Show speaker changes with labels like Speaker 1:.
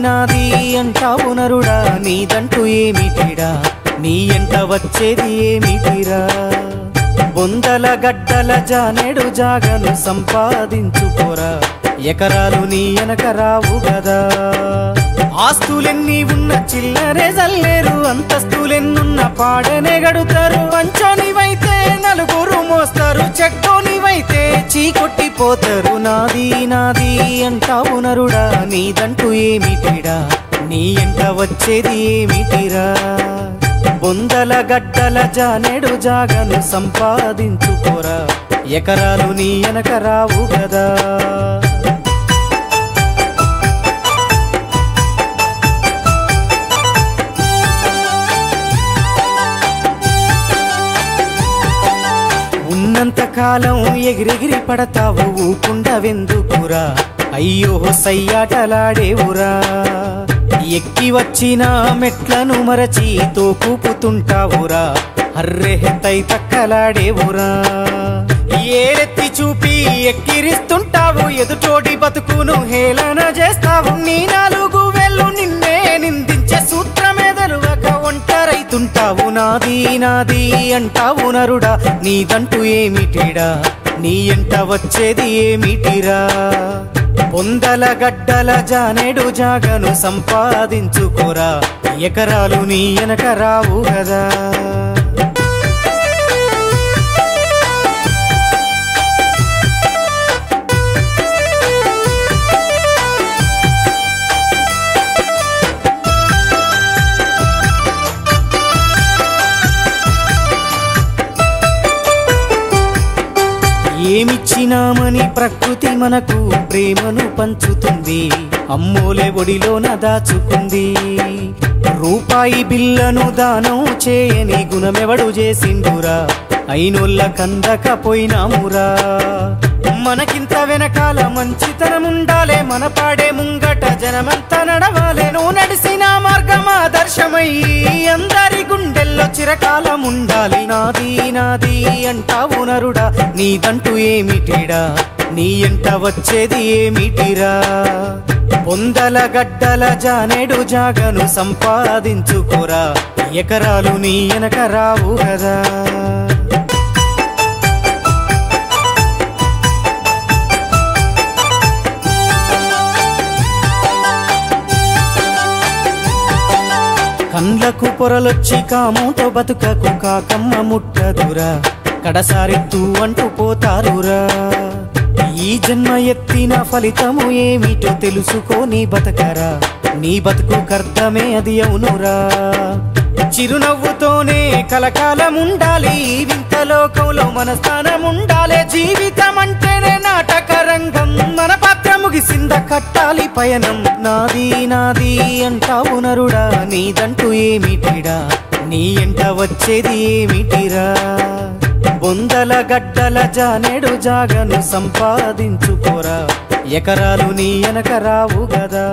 Speaker 1: నాది అంటావు నరుడా నీదంటూ ఏమిటిరా నీ ఎంట వచ్చేది ఏమిటిరా బొందల గడ్డల జానెడు జాగను సంపాదించుకోరా ఎకరాలు నీ వెనక రావు గదా ఆస్తులెన్ని ఉన్న చిల్లరే జల్లేరు అంతస్తులెన్నున్న పాడనే గడుతారు పంచోనివైతే నలుగురు మోస్తారు చెట్టోనివైతే చీకొట్టిపోతారు నాది నాది అంటావు నరుడా నీదంటూ ఏమిటిరా నీ ఎంట వచ్చేది ఏమిటిరా బొందల గడ్డల జానెడు జాగను సంపాదించుకోరా ఎకరాలు నీ వెనక రావు గదా ఉన్నంత కాలం ఎగిరెగిరి పడతావు ఊకుండవెందుకురా అయ్యో సయ్యాటలాడేవురా ఎక్కి వచ్చిన మెట్లను మరచి తోకూపుతుంటావురా అర్రె తై తక్కలాడేవురా ఏరెత్తి చూపి ఎక్కిరిస్తుంటావు ఎదుటోడి బతుకును హేళన చేస్తావు నీ నాలుగు వేళ్ళు నిన్నే నిందించే సూత్రమెదలువక ఒంటరైతుంటావు నాది నాది అంటావు నరుడా నీదంటూ ఏమిటిరా నీ ఎంట వచ్చేది ఏమిటిరా బొందల గడ్డల జానెడు జాగను సంపాదించుకోరా ఎకరాలు నీ వెనక రావు గదా ఏమిచ్చినామని ప్రకృతి మనకు ప్రేమను పంచుతుంది అమ్మోలే ఒడిలోన దాచుకుంది రూపాయి బిల్లను దానం చేయని గుణమెవడు చేసిండురా అయినోళ్ళ కందకపోయినామురా మనకింత వెనకాల మంచితనం ఉండాలే మన పాడే ముంగట జనమంతా నడవాలే నువ్వు నడిసిన మార్గం ఆదర్శమై అందరి గుండెల్లో చిరకాలం ఉండాలి నాది నాది అంటావు నరుడా నీదంటూ ఏమిటిరా నీ ఎంట వచ్చేది ఏమిటిరా బొందల గడ్డల జానెడు జాగను సంపాదించుకోరా ఎకరాలు నీ వెనక రావు గదా కండ్లకు పొరలొచ్చి కాముతో బతుకకు కాకమ్మ ముట్టదురా కడసారి తూ అంటూ పోతారురా ఈ జన్మ ఎత్తిన ఫలితము ఏమిటో తెలుసుకోని బతకరా నీ బతుకు కర్తమే అది అవునురా చిరునవ్వుతోనే కలకాలం ఉండాలి వింత లోకంలో మన స్థానం ఉండాలి జీవితం అంటేనే నాటక రంగం మన పాత్ర ముగిసింద కట్టాలి పయనం నాది నాది అంటావు నరుడా నీదంటూ ఏమిటిరా నీ ఎంట వచ్చేది ఏమిటిరా బొందల గడ్డల జానెడు జాగను సంపాదించుకోరా ఎకరాలు నీ వెనక రావు గదా